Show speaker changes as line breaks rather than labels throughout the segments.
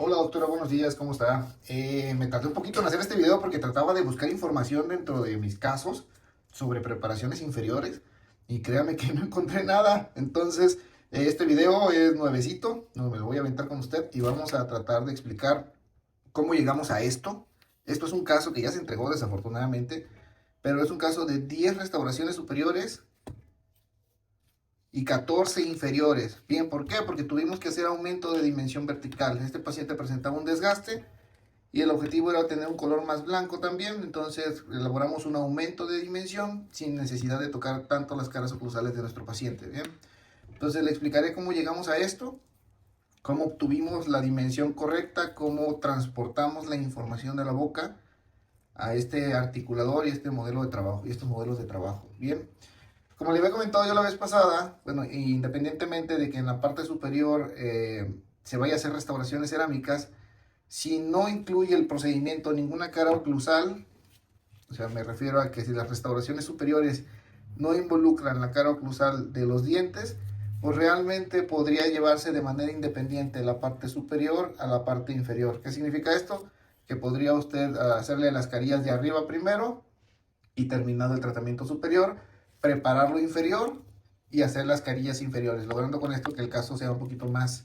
Hola doctora, buenos días, ¿cómo está? Me tardé un poquito en hacer este video porque trataba de buscar información dentro de mis casos sobre preparaciones inferiores y créame que no encontré nada. Entonces, este video es nuevecito, no me lo voy a aventar con usted y vamos a tratar de explicar cómo llegamos a esto. Esto es un caso que ya se entregó desafortunadamente, pero es un caso de 10 restauraciones superiores y 14 inferiores. Bien, ¿por qué? Porque tuvimos que hacer aumento de dimensión vertical. Este paciente presentaba un desgaste y el objetivo era tener un color más blanco también, entonces elaboramos un aumento de dimensión sin necesidad de tocar tanto las caras oclusales de nuestro paciente. Bien, entonces le explicaré cómo llegamos a esto, cómo obtuvimos la dimensión correcta, cómo transportamos la información de la boca a este articulador y este modelo de trabajo y estos modelos de trabajo. Bien, como le había comentado yo la vez pasada, bueno, independientemente de que en la parte superior se vaya a hacer restauraciones cerámicas, si no incluye el procedimiento ninguna cara oclusal, o sea, me refiero a que si las restauraciones superiores no involucran la cara oclusal de los dientes, pues realmente podría llevarse de manera independiente la parte superior a la parte inferior. ¿Qué significa esto? Que podría usted hacerle las carillas de arriba primero y terminado el tratamiento superior, preparar lo inferior y hacer las carillas inferiores, logrando con esto que el caso sea un poquito más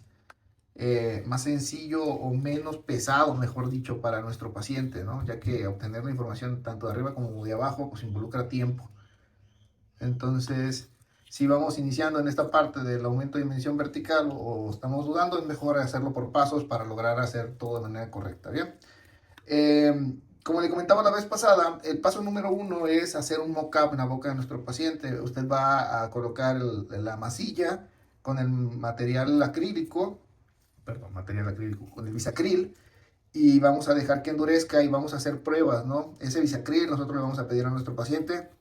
sencillo o menos pesado, mejor dicho, para nuestro paciente, ¿no? Ya que obtener la información tanto de arriba como de abajo, pues involucra tiempo. Entonces, si vamos iniciando en esta parte del aumento de dimensión vertical o estamos dudando, es mejor hacerlo por pasos para lograr hacer todo de manera correcta, ¿bien? Como le comentaba la vez pasada, el paso número 1 es hacer un mock-up en la boca de nuestro paciente. Usted va a colocar la masilla con el material acrílico, con el bisacril, y vamos a dejar que endurezca y vamos a hacer pruebas, ¿no? Ese bisacril nosotros le vamos a pedir a nuestro paciente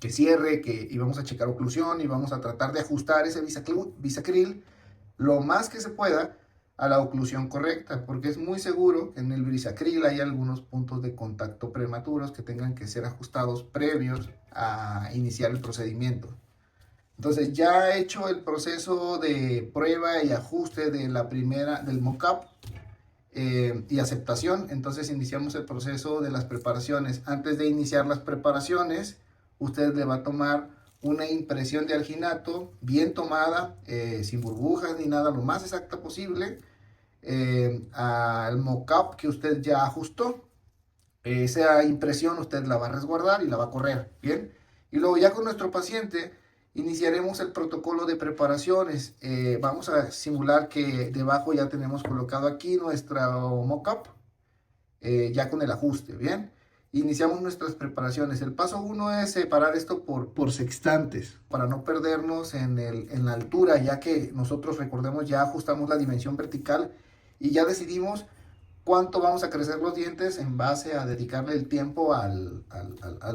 que cierre, y vamos a checar oclusión y vamos a tratar de ajustar ese bisacril lo más que se pueda a la oclusión correcta, porque es muy seguro que en el bisacril hay algunos puntos de contacto prematuros que tengan que ser ajustados previos a iniciar el procedimiento. Entonces ya hecho el proceso de prueba y ajuste de del mock-up y aceptación, entonces iniciamos el proceso de las preparaciones. Antes de iniciar las preparaciones, usted le va a tomar una impresión de alginato bien tomada, sin burbujas ni nada, lo más exacta posible, al mock-up que usted ya ajustó. Esa impresión usted la va a resguardar y la va a correr, ¿bien? Y luego ya con nuestro paciente iniciaremos el protocolo de preparaciones. Vamos a simular que debajo ya tenemos colocado aquí nuestro mock-up, ya con el ajuste, ¿bien? Iniciamos nuestras preparaciones. El paso 1 es separar esto por sextantes, para no perdernos en la altura, ya que nosotros, recordemos, ya ajustamos la dimensión vertical y ya decidimos cuánto vamos a crecer los dientes en base a dedicarle el tiempo al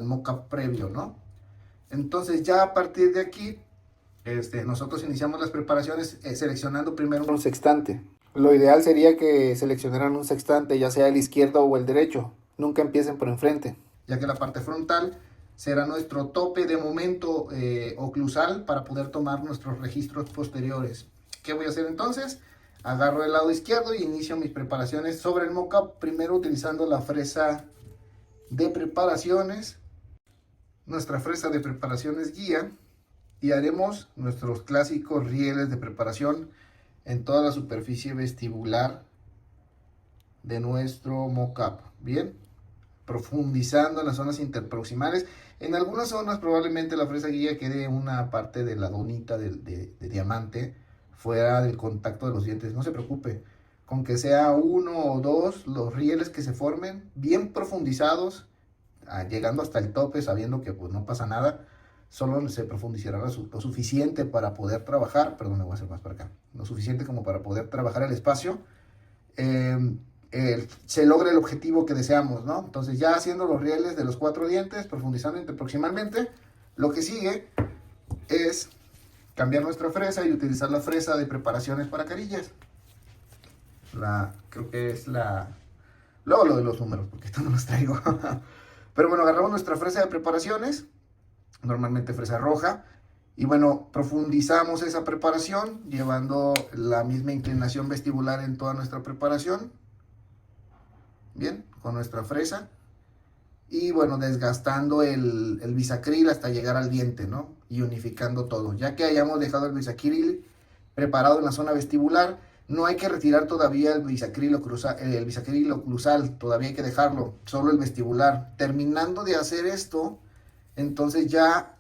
mock-up previo, ¿no? Entonces ya a partir de aquí, nosotros iniciamos las preparaciones seleccionando primero un sextante. Lo ideal sería que seleccionaran un sextante, ya sea el izquierdo o el derecho. Nunca empiecen por enfrente, ya que la parte frontal será nuestro tope de momento oclusal para poder tomar nuestros registros posteriores. ¿Qué voy a hacer entonces? Agarro el lado izquierdo y inicio mis preparaciones sobre el mock-up, primero utilizando la fresa de preparaciones, nuestra fresa de preparaciones guía, y haremos nuestros clásicos rieles de preparación en toda la superficie vestibular de nuestro mock-up. Bien, profundizando en las zonas interproximales. En algunas zonas probablemente la fresa guía quede una parte de la donita de diamante fuera del contacto de los dientes. No se preocupe, con que sea uno o dos los rieles que se formen, bien profundizados, llegando hasta el tope, sabiendo que pues no pasa nada, solo se profundizará lo suficiente para poder trabajar, perdón, me voy a hacer más para acá, lo suficiente como para poder trabajar el espacio, se logra el objetivo que deseamos, ¿no? Entonces ya haciendo los rieles de los 4 dientes, profundizando interproximalmente, lo que sigue es cambiar nuestra fresa y utilizar la fresa de preparaciones para carillas. Creo que es luego lo de los números, porque esto no los traigo. Pero bueno, agarramos nuestra fresa de preparaciones, normalmente fresa roja, Y bueno, profundizamos esa preparación, llevando la misma inclinación vestibular en toda nuestra preparación. Bien, con nuestra fresa. Y bueno, desgastando el bisacril hasta llegar al diente, ¿no? Y unificando todo. Ya que hayamos dejado el bisacril preparado en la zona vestibular, no hay que retirar todavía el bisacril oclusal, todavía hay que dejarlo, solo el vestibular. Terminando de hacer esto, entonces ya,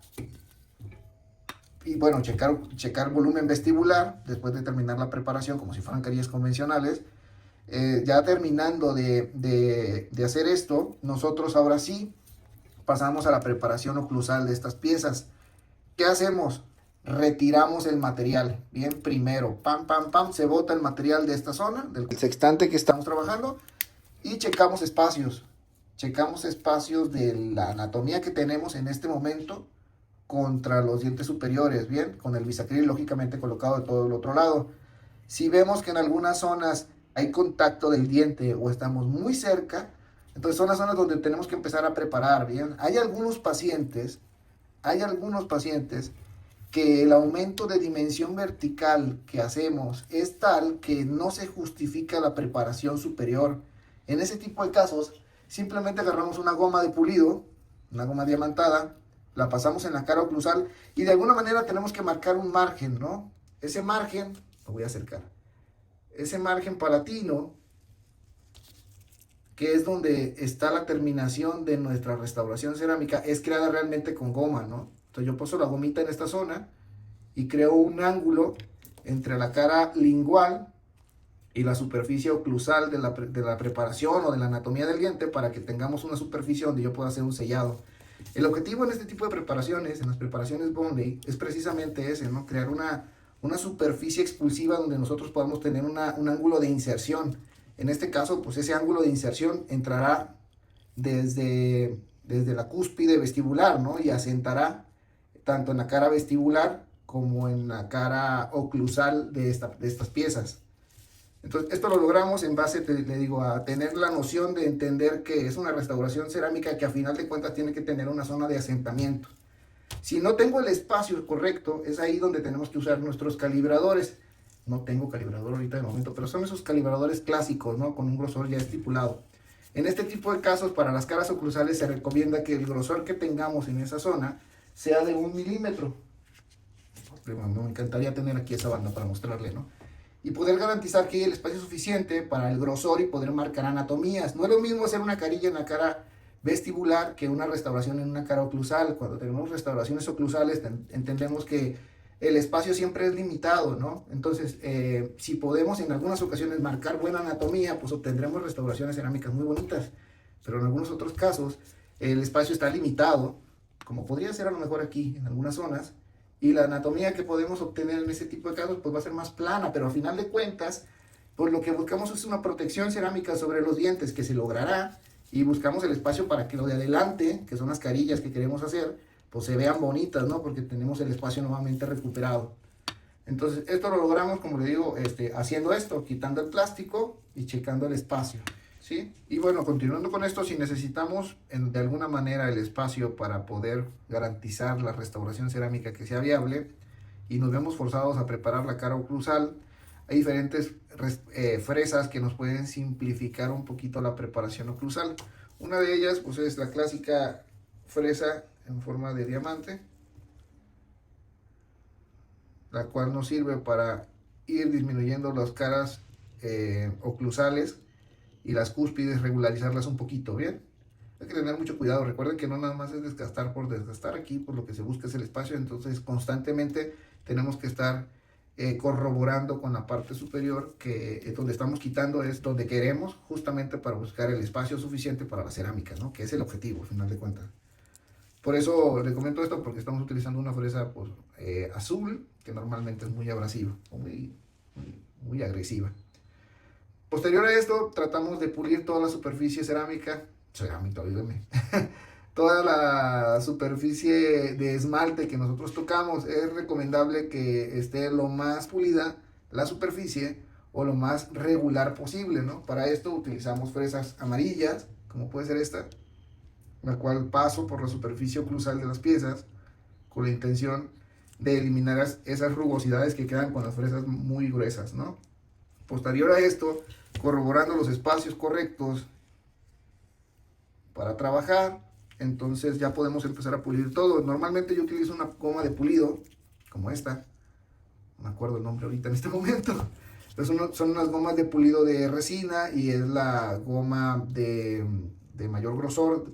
y bueno, checar volumen vestibular, después de terminar la preparación, como si fueran carillas convencionales. Ya terminando de hacer esto, nosotros ahora sí pasamos a la preparación oclusal de estas piezas. ¿Qué hacemos? Retiramos el material. Bien, primero, pam, pam, pam, se bota el material de esta zona, del sextante que estamos trabajando, y checamos espacios. Checamos espacios de la anatomía que tenemos en este momento contra los dientes superiores, bien, con el bisacril lógicamente colocado de todo el otro lado. Si vemos que en algunas zonas hay contacto del diente o estamos muy cerca, entonces son las zonas donde tenemos que empezar a preparar, bien. Hay algunos pacientes que el aumento de dimensión vertical que hacemos es tal que no se justifica la preparación superior. En ese tipo de casos, simplemente agarramos una goma de pulido, una goma diamantada, la pasamos en la cara oclusal y de alguna manera tenemos que marcar un margen, ¿no? Ese margen, lo voy a acercar, ese margen palatino, que es donde está la terminación de nuestra restauración cerámica, es creada realmente con goma, ¿no? Entonces yo paso la gomita en esta zona y creo un ángulo entre la cara lingual y la superficie oclusal de la preparación o de la anatomía del diente para que tengamos una superficie donde yo pueda hacer un sellado. El objetivo en este tipo de preparaciones, en las preparaciones Bondley, es precisamente ese, ¿no? Crear una superficie expulsiva donde nosotros podamos tener un ángulo de inserción. En este caso, pues ese ángulo de inserción entrará desde la cúspide vestibular, ¿no? Y asentará tanto en la cara vestibular como en la cara oclusal de estas piezas. Entonces, esto lo logramos en base, le digo, a tener la noción de entender que es una restauración cerámica que a final de cuentas tiene que tener una zona de asentamiento. Si no tengo el espacio correcto, es ahí donde tenemos que usar nuestros calibradores. No tengo calibrador ahorita de momento, pero son esos calibradores clásicos, ¿no? Con un grosor ya estipulado. En este tipo de casos, para las caras oclusales, se recomienda que el grosor que tengamos en esa zona sea de 1 milímetro. Me encantaría tener aquí esa banda para mostrarle, ¿no? Y poder garantizar que hay el espacio suficiente para el grosor y poder marcar anatomías. No es lo mismo hacer una carilla en la cara vestibular que una restauración en una cara oclusal. Cuando tenemos restauraciones oclusales entendemos que el espacio siempre es limitado, ¿no? Entonces, si podemos en algunas ocasiones marcar buena anatomía, pues obtendremos restauraciones cerámicas muy bonitas. Pero en algunos otros casos, el espacio está limitado, como podría ser a lo mejor aquí en algunas zonas, y la anatomía que podemos obtener en ese tipo de casos pues va a ser más plana, pero a final de cuentas, pues lo que buscamos es una protección cerámica sobre los dientes que se logrará y buscamos el espacio para que lo de adelante, que son las carillas que queremos hacer, pues se vean bonitas, ¿no? Porque tenemos el espacio nuevamente recuperado. Entonces, esto lo logramos, como le digo, haciendo esto, quitando el plástico y checando el espacio, ¿sí? Y bueno, continuando con esto, si necesitamos de alguna manera el espacio para poder garantizar la restauración cerámica que sea viable y nos vemos forzados a preparar la cara oclusal, hay diferentes fresas que nos pueden simplificar un poquito la preparación oclusal. Una de ellas pues es la clásica fresa en forma de diamante, la cual nos sirve para ir disminuyendo las caras oclusales y las cúspides, regularizarlas un poquito, ¿bien? Hay que tener mucho cuidado, recuerden que no nada más es desgastar por desgastar, aquí por lo que se busca es el espacio, entonces constantemente tenemos que estar corroborando con la parte superior, que donde estamos quitando es donde queremos, justamente para buscar el espacio suficiente para la cerámica, ¿no? Que es el objetivo, al final de cuentas. Por eso les comento esto, porque estamos utilizando una fresa pues, azul, que normalmente es muy abrasiva, o muy agresiva. Posterior a esto, tratamos de pulir toda la superficie cerámica, olvídame, toda la superficie de esmalte que nosotros tocamos. Es recomendable que esté lo más pulida la superficie o lo más regular posible, ¿no? Para esto utilizamos fresas amarillas, como puede ser esta, la cual paso por la superficie oclusal de las piezas con la intención de eliminar esas rugosidades que quedan con las fresas muy gruesas, ¿no? Posterior a esto, corroborando los espacios correctos para trabajar, entonces ya podemos empezar a pulir todo. Normalmente yo utilizo una goma de pulido, como esta, no me acuerdo el nombre ahorita en este momento. Son unas gomas de pulido de resina y es la goma de mayor grosor,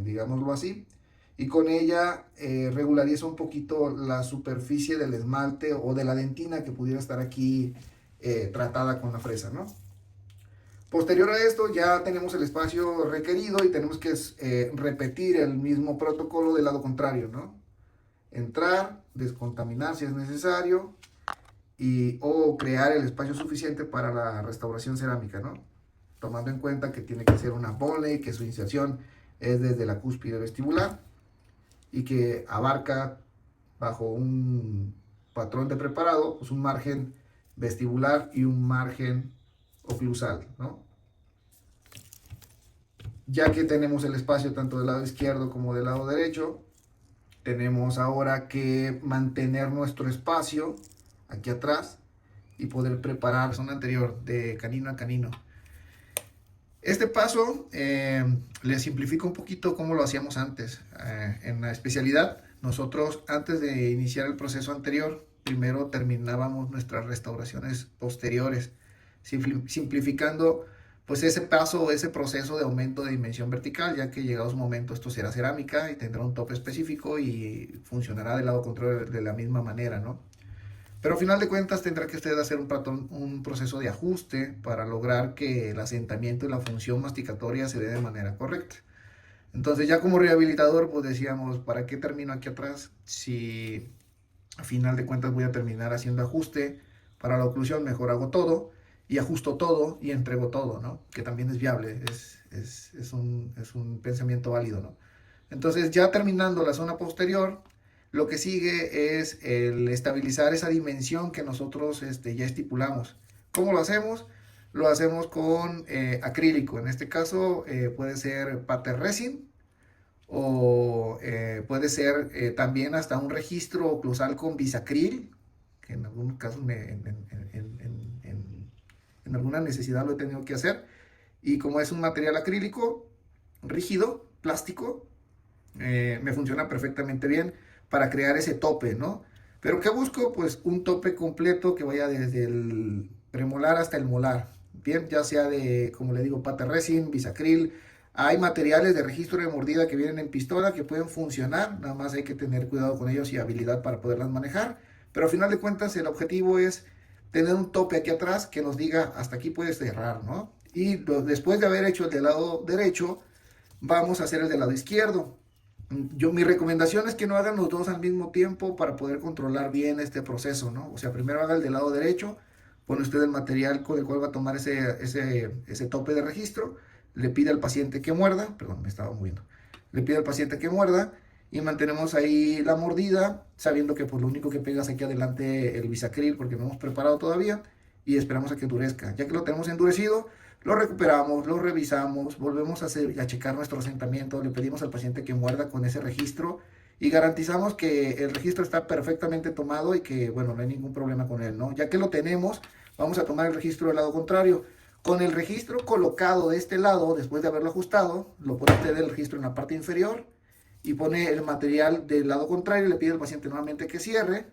digámoslo así. Y con ella regulariza un poquito la superficie del esmalte o de la dentina que pudiera estar aquí tratada con la fresa, ¿no? Posterior a esto ya tenemos el espacio requerido y tenemos que repetir el mismo protocolo del lado contrario, ¿no? Entrar, descontaminar si es necesario o crear el espacio suficiente para la restauración cerámica, ¿no? Tomando en cuenta que tiene que ser una bonley, que su inserción es desde la cúspide vestibular y que abarca bajo un patrón de preparado, pues un margen vestibular y un margen oclusal, ¿no? Ya que tenemos el espacio tanto del lado izquierdo como del lado derecho, tenemos ahora que mantener nuestro espacio aquí atrás y poder preparar la zona anterior de canino a canino. Este paso le simplifica un poquito como lo hacíamos antes. En la especialidad, nosotros antes de iniciar el proceso anterior, primero terminábamos nuestras restauraciones posteriores, simplificando pues ese paso o ese proceso de aumento de dimensión vertical, ya que llegado su momento esto será cerámica y tendrá un tope específico y funcionará del lado contrario de la misma manera, ¿no? Pero al final de cuentas tendrá que usted hacer un proceso de ajuste para lograr que el asentamiento y la función masticatoria se dé de manera correcta. Entonces ya como rehabilitador pues decíamos, ¿para qué termino aquí atrás si a final de cuentas voy a terminar haciendo ajuste para la oclusión? Mejor hago todo y ajusto todo y entrego todo, ¿no? Que también es viable, es un pensamiento válido, ¿no? Entonces ya terminando la zona posterior, lo que sigue es el estabilizar esa dimensión que nosotros ya estipulamos. ¿Cómo lo hacemos? Lo hacemos con acrílico. En este caso puede ser pattern resin o puede ser también hasta un registro oclusal con bisacril, que en algún caso en alguna necesidad lo he tenido que hacer. Y como es un material acrílico rígido, plástico, me funciona perfectamente bien para crear ese tope, ¿no? Pero ¿qué busco? Pues un tope completo que vaya desde el premolar hasta el molar. Bien, ya sea de, como le digo, pattern resin, bisacril. Hay materiales de registro de mordida que vienen en pistola que pueden funcionar, nada más hay que tener cuidado con ellos y habilidad para poderlas manejar. Pero al final de cuentas el objetivo es tener un tope aquí atrás que nos diga hasta aquí puedes cerrar, ¿no? Y después de haber hecho el del lado derecho, vamos a hacer el del lado izquierdo. Mi recomendación es que no hagan los dos al mismo tiempo para poder controlar bien este proceso, ¿no? O sea, primero haga el del lado derecho, pone usted el material con el cual va a tomar ese tope de registro, le pide al paciente que muerda, perdón, me estaba moviendo, le pide al paciente que muerda y mantenemos ahí la mordida, sabiendo que pues lo único que pega es aquí adelante el bisacril porque no hemos preparado todavía y esperamos a que endurezca. Ya que lo tenemos endurecido, lo recuperamos, lo revisamos, volvemos a checar nuestro asentamiento, le pedimos al paciente que muerda con ese registro y garantizamos que el registro está perfectamente tomado y que, bueno, no hay ningún problema con él, ¿no? Ya que lo tenemos, vamos a tomar el registro del lado contrario. Con el registro colocado de este lado, después de haberlo ajustado, lo pone usted el registro en la parte inferior y pone el material del lado contrario y le pide al paciente nuevamente que cierre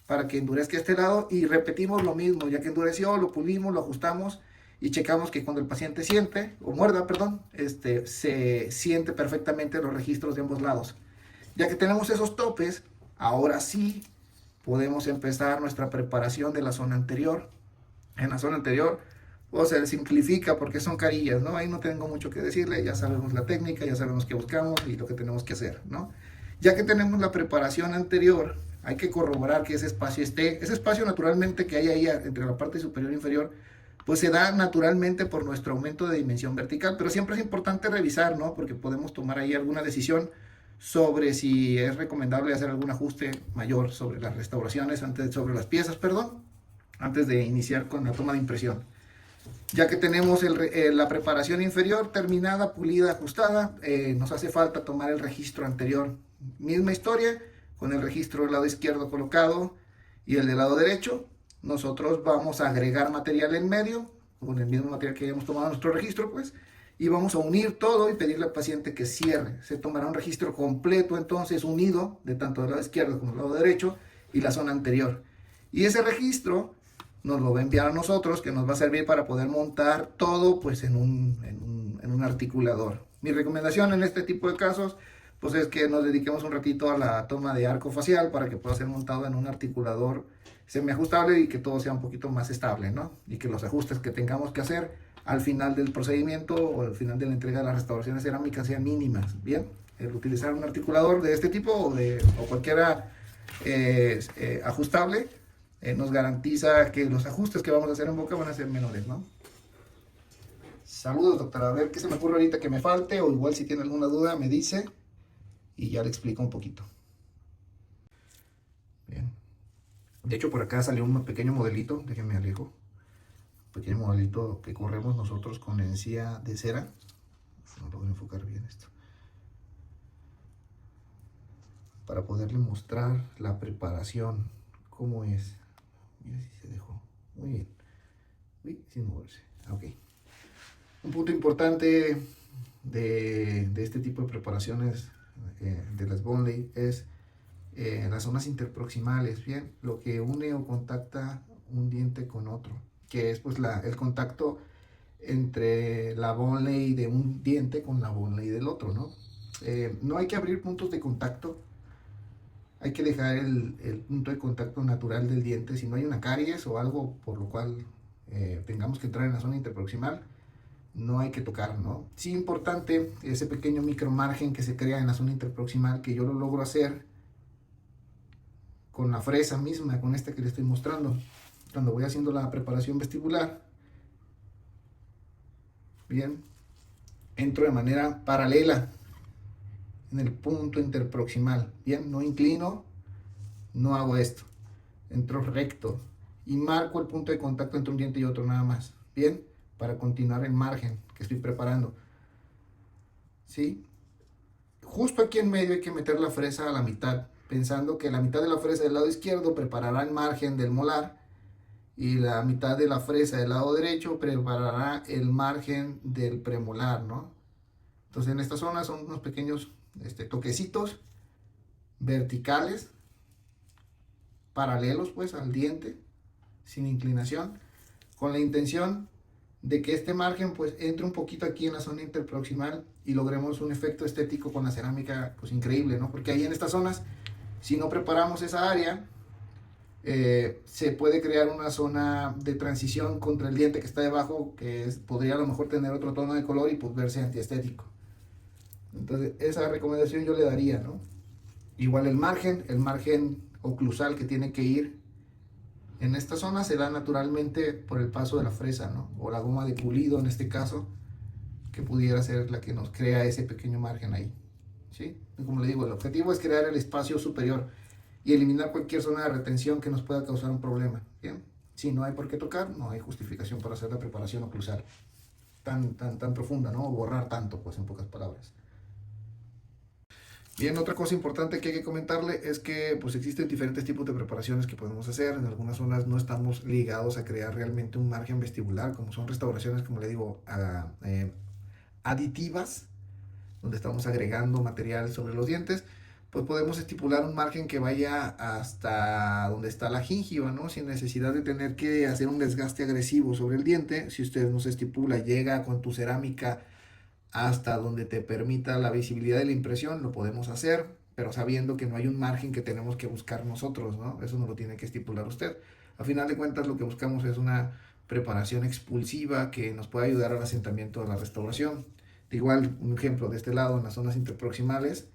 para que endurezca este lado y repetimos lo mismo. Ya que endureció, lo pulimos, lo ajustamos y checamos que cuando el paciente siente, o muerda, perdón, se siente perfectamente los registros de ambos lados. Ya que tenemos esos topes, ahora sí podemos empezar nuestra preparación de la zona anterior. En la zona anterior, o sea, simplifica porque son carillas, ¿no? Ahí no tengo mucho que decirle, ya sabemos la técnica, ya sabemos qué buscamos y lo que tenemos que hacer, ¿no? Ya que tenemos la preparación anterior, hay que corroborar que ese espacio ese espacio naturalmente que hay ahí entre la parte superior e inferior, pues se da naturalmente por nuestro aumento de dimensión vertical, pero siempre es importante revisar, ¿no? Porque podemos tomar ahí alguna decisión sobre si es recomendable hacer algún ajuste mayor sobre las restauraciones, sobre las piezas, perdón, antes de iniciar con la toma de impresión. Ya que tenemos la preparación inferior terminada, pulida, ajustada, nos hace falta tomar el registro anterior. Misma historia, con el registro del lado izquierdo colocado y el del lado derecho. Nosotros vamos a agregar material en medio, con el mismo material que hayamos tomado en nuestro registro, pues, y vamos a unir todo y pedirle al paciente que cierre. Se tomará un registro completo, entonces, unido, de tanto del lado izquierdo como del lado derecho, y la zona anterior. Y ese registro nos lo va a enviar a nosotros, que nos va a servir para poder montar todo, pues, en un articulador. Mi recomendación en este tipo de casos, pues, es que nos dediquemos un ratito a la toma de arco facial para que pueda ser montado en un articulador semiajustable y que todo sea un poquito más estable, ¿no? Y que los ajustes que tengamos que hacer al final del procedimiento o al final de la entrega de las restauraciones cerámicas sean mínimas. Bien, el utilizar un articulador de este tipo o cualquiera ajustable nos garantiza que los ajustes que vamos a hacer en boca van a ser menores, ¿no? Saludos, doctora. A ver qué se me ocurre ahorita que me falte, o igual si tiene alguna duda me dice y ya le explico un poquito. Bien. De hecho, por acá salió un pequeño modelito, déjenme alejo. Un pequeño modelito que corremos nosotros con encía de cera. No lo voy a enfocar bien esto. Para poderle mostrar la preparación, cómo es. Mira si se dejó. Muy bien. Uy, sin moverse. Ok. Un punto importante de este tipo de preparaciones de las Boneley es las zonas interproximales, bien, lo que une o contacta un diente con otro, que es pues el contacto entre la Boneley de un diente con la Boneley del otro, ¿no? No hay que abrir puntos de contacto, hay que dejar el punto de contacto natural del diente. Si no hay una caries o algo por lo cual tengamos que entrar en la zona interproximal, no hay que tocar, ¿no? Sí, importante ese pequeño micro margen que se crea en la zona interproximal, que yo lo logro hacer con la fresa misma, con esta que le estoy mostrando, cuando voy haciendo la preparación vestibular. Bien, entro de manera paralela en el punto interproximal. Bien, no inclino, no hago esto, entro recto y marco el punto de contacto entre un diente y otro nada más. Bien, para continuar el margen que estoy preparando. ¿Sí? Justo aquí en medio hay que meter la fresa a la mitad, pensando que la mitad de la fresa del lado izquierdo preparará el margen del molar y la mitad de la fresa del lado derecho preparará el margen del premolar, ¿no? Entonces en esta zona son unos pequeños toquecitos verticales, paralelos pues al diente, sin inclinación, con la intención de que este margen pues entre un poquito aquí en la zona interproximal y logremos un efecto estético con la cerámica pues increíble, ¿no? Porque ahí en estas zonas, si no preparamos esa área, se puede crear una zona de transición contra el diente que está debajo, que podría a lo mejor tener otro tono de color y pues verse antiestético. Entonces esa recomendación yo le daría, ¿no? Igual el margen oclusal que tiene que ir en esta zona se da naturalmente por el paso de la fresa, ¿no? O la goma de pulido en este caso, que pudiera ser la que nos crea ese pequeño margen ahí, ¿sí? Y como le digo, el objetivo es crear el espacio superior y eliminar cualquier zona de retención que nos pueda causar un problema, ¿bien? Si no hay por qué tocar, no hay justificación para hacer la preparación oclusal tan profunda, ¿no? O borrar tanto, pues en pocas palabras. Bien, otra cosa importante que hay que comentarle es que pues existen diferentes tipos de preparaciones que podemos hacer. En algunas zonas no estamos ligados a crear realmente un margen vestibular, como son restauraciones, como le digo, aditivas, donde estamos agregando material sobre los dientes. Pues podemos estipular un margen que vaya hasta donde está la gingiva, ¿no? Sin necesidad de tener que hacer un desgaste agresivo sobre el diente. Si usted nos estipula, llega con tu cerámica hasta donde te permita la visibilidad de la impresión, lo podemos hacer, pero sabiendo que no hay un margen que tenemos que buscar nosotros, ¿no? Eso no lo tiene que estipular usted. A final de cuentas, lo que buscamos es una preparación expulsiva que nos pueda ayudar al asentamiento de la restauración. De igual, un ejemplo de este lado, en las zonas interproximales,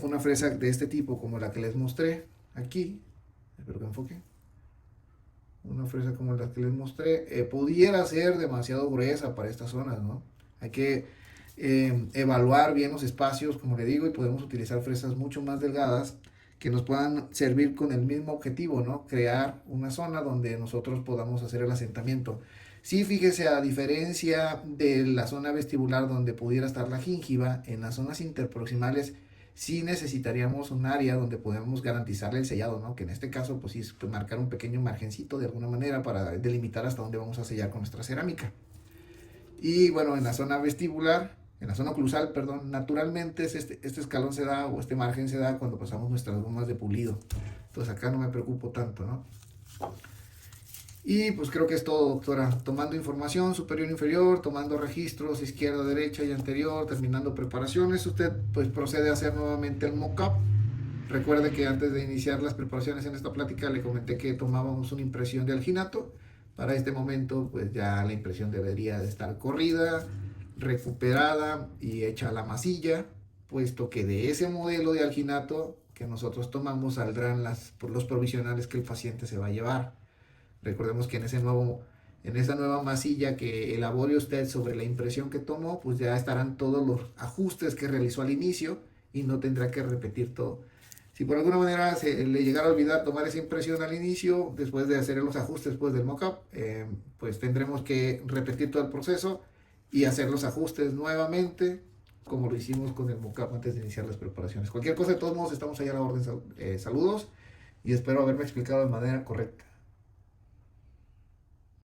una fresa de este tipo, como la que les mostré aquí, espero que enfoque, una fresa como la que les mostré, pudiera ser demasiado gruesa para estas zonas, ¿no? Hay que evaluar bien los espacios, como le digo, y podemos utilizar fresas mucho más delgadas que nos puedan servir con el mismo objetivo, ¿no? Crear una zona donde nosotros podamos hacer el asentamiento. Sí, fíjese, a diferencia de la zona vestibular donde pudiera estar la gingiva, en las zonas interproximales sí necesitaríamos un área donde podamos garantizarle el sellado, ¿no? Que en este caso, pues sí, es pues, marcar un pequeño margencito de alguna manera para delimitar hasta dónde vamos a sellar con nuestra cerámica. Y bueno, en la zona vestibular, en la zona oclusal, perdón, naturalmente este escalón se da o este margen se da cuando pasamos nuestras gomas de pulido. Entonces acá no me preocupo tanto, ¿no? Y pues creo que es todo, doctora. Tomando información superior e inferior, tomando registros izquierda, derecha y anterior, terminando preparaciones, usted pues procede a hacer nuevamente el mock-up. Recuerde que antes de iniciar las preparaciones en esta plática le comenté que tomábamos una impresión de alginato. Para este momento pues ya la impresión debería de estar corrida, recuperada y hecha a la masilla, puesto que de ese modelo de alginato que nosotros tomamos saldrán los provisionales que el paciente se va a llevar. Recordemos que en esa nueva masilla que elabore usted sobre la impresión que tomó, pues ya estarán todos los ajustes que realizó al inicio y no tendrá que repetir todo. Si por alguna manera le llegara a olvidar tomar esa impresión al inicio, después de hacer los ajustes después del mockup, pues tendremos que repetir todo el proceso y hacer los ajustes nuevamente, como lo hicimos con el mockup antes de iniciar las preparaciones. Cualquier cosa, de todos modos, estamos allá a la orden. Saludos y espero haberme explicado de manera correcta.